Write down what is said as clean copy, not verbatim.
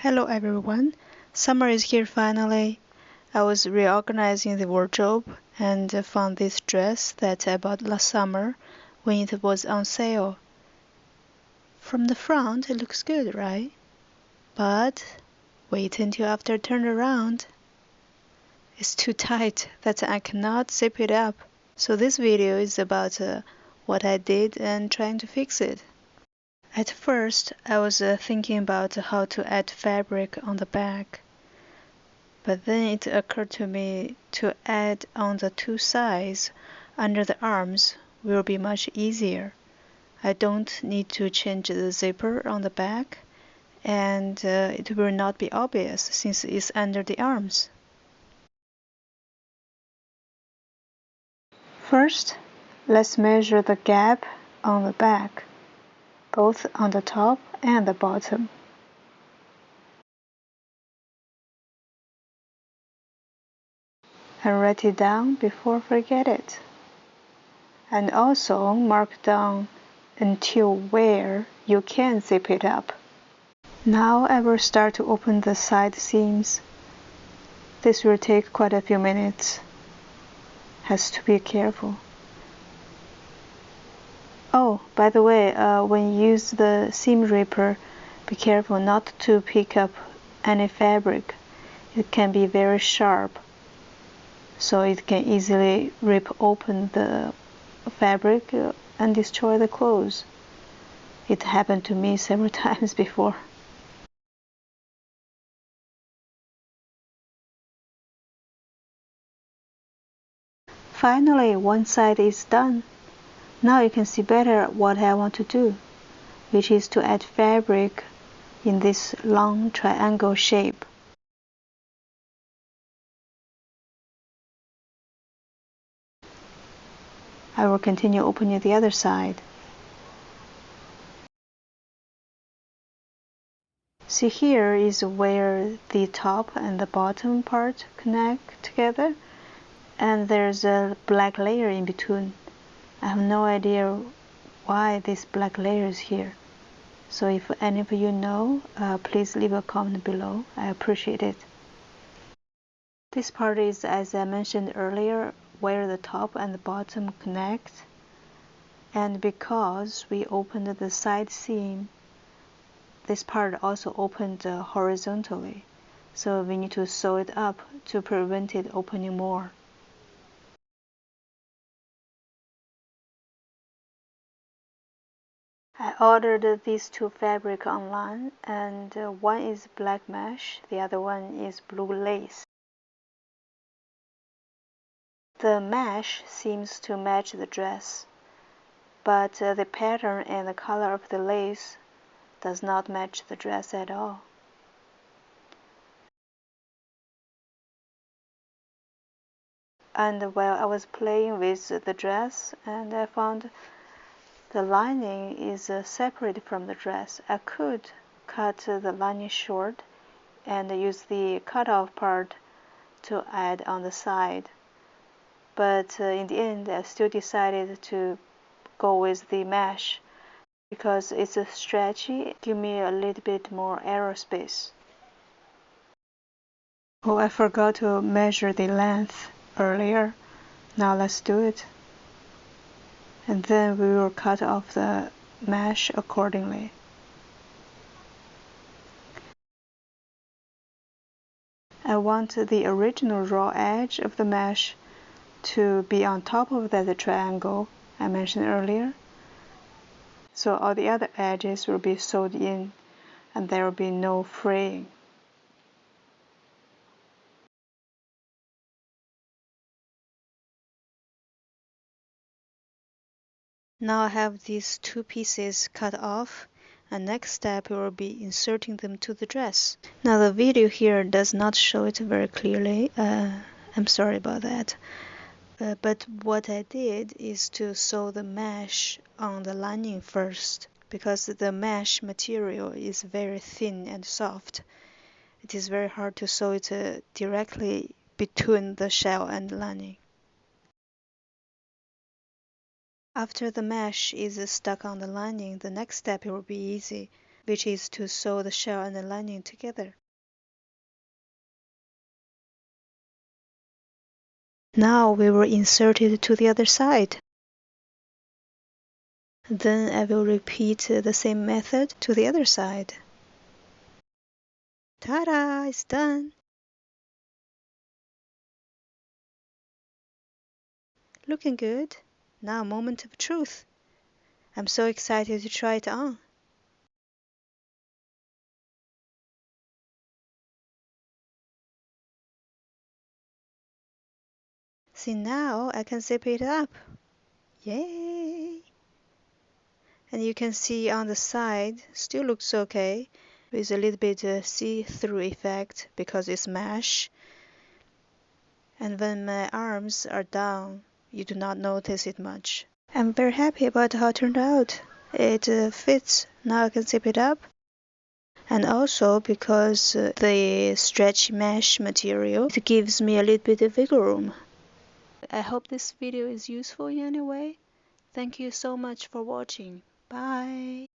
Hello everyone, summer is here finally. I was reorganizing the wardrobe and found this dress that I bought last summer when it was on sale. From the front it looks good, right? But wait until after I turn around. It's too tight that I cannot zip it up. So this video is about what I did and trying to fix it. At first, I was thinking about how to add fabric on the back, but then it occurred to me to add on the two sides under the arms will be much easier. I don't need to change the zipper on the back, and it will not be obvious since it's under the arms. First, let's measure the gap on the back, both on the top and the bottom. And write it down before forget it. And also mark down until where you can zip it up. Now I will start to open the side seams. This will take quite a few minutes. Has to be careful. Oh, by the way, when you use the seam ripper, be careful not to pick up any fabric. It can be very sharp, so it can easily rip open the fabric and destroy the clothes. It happened to me several times before. Finally, one side is done. Now you can see better what I want to do, which is to add fabric in this long triangle shape. I will continue opening the other side. See, here is where the top and the bottom part connect together, and there's a black layer in between. I have no idea why this black layer is here. So if any of you know, please leave a comment below. I appreciate it. This part is, as I mentioned earlier, where the top and the bottom connect. And because we opened the side seam, this part also opened horizontally. So we need to sew it up to prevent it opening more. I ordered these two fabric online, and one is black mesh, the other one is blue lace. The mesh seems to match the dress, but the pattern and the color of the lace does not match the dress at all. And while I was playing with the dress, and I found the lining is separate from the dress, I could cut the lining short and use the cut-off part to add on the side. But in the end, I still decided to go with the mesh because it's stretchy, give me a little bit more aerospace. Oh, I forgot to measure the length earlier. Now let's do it. And then we will cut off the mesh accordingly. I want the original raw edge of the mesh to be on top of that triangle I mentioned earlier. So all the other edges will be sewed in and there will be no fraying. Now I have these two pieces cut off, and next step will be inserting them to the dress. Now the video here does not show it very clearly. I'm sorry about that. But what I did is to sew the mesh on the lining first, because the mesh material is very thin and soft. It is very hard to sew it directly between the shell and the lining. After the mesh is stuck on the lining, the next step will be easy. which is to sew the shell and the lining together. Now we will insert it to the other side. Then I will repeat the same method to the other side. Ta-da! It's done! Looking good. Now moment of truth. I'm so excited to try it on. See, now I can zip it up. Yay! And you can see on the side, still looks okay, with a little bit see-through effect because it's mesh. And when my arms are down, you do not notice it much. I'm very happy about how it turned out. It fits. Now I can zip it up. And also because the stretch mesh material, it gives me a little bit of wiggle room. I hope this video is useful in any way. Thank you so much for watching. Bye.